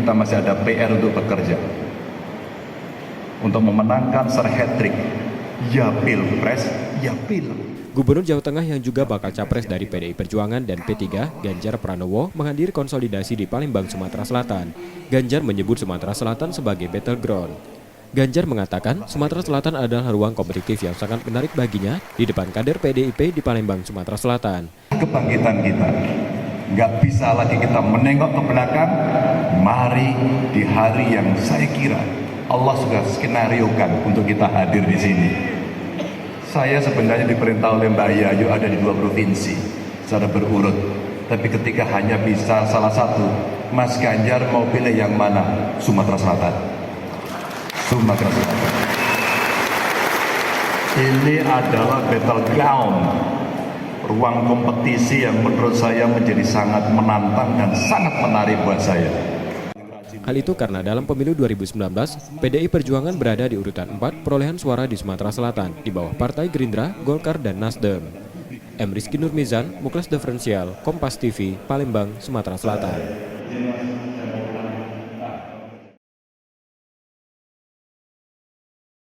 kita masih ada PR untuk bekerja. Untuk memenangkan hat-trick, ya Pilpres, ya Pileg. Gubernur Jawa Tengah yang juga bakal capres dari PDI Perjuangan dan P3, Ganjar Pranowo, menghadiri konsolidasi di Palembang, Sumatera Selatan. Ganjar menyebut Sumatera Selatan sebagai battleground. Ganjar mengatakan Sumatera Selatan adalah ruang kompetitif yang sangat menarik baginya di depan kader PDIP di Palembang, Sumatera Selatan. Kebangkitan kita, nggak bisa lagi kita menengok ke belakang. Mari di hari yang saya kira Allah sudah skenariokan untuk kita hadir di sini. Saya sebenarnya diperintah oleh Mbak Yayu ada di 2 provinsi secara berurut. Tapi ketika hanya bisa salah satu, Mas Ganjar mau pilih yang mana? Sumatera Selatan. Sumatera Selatan. Ini adalah battleground, ruang kompetisi yang menurut saya menjadi sangat menantang dan sangat menarik buat saya. Hal itu karena dalam pemilu 2019, PDI Perjuangan berada di urutan 4 perolehan suara di Sumatera Selatan, di bawah Partai Gerindra, Golkar, dan Nasdem. M. Rizky Nurmizan, Muklas Diferensial, Kompas TV, Palembang, Sumatera Selatan.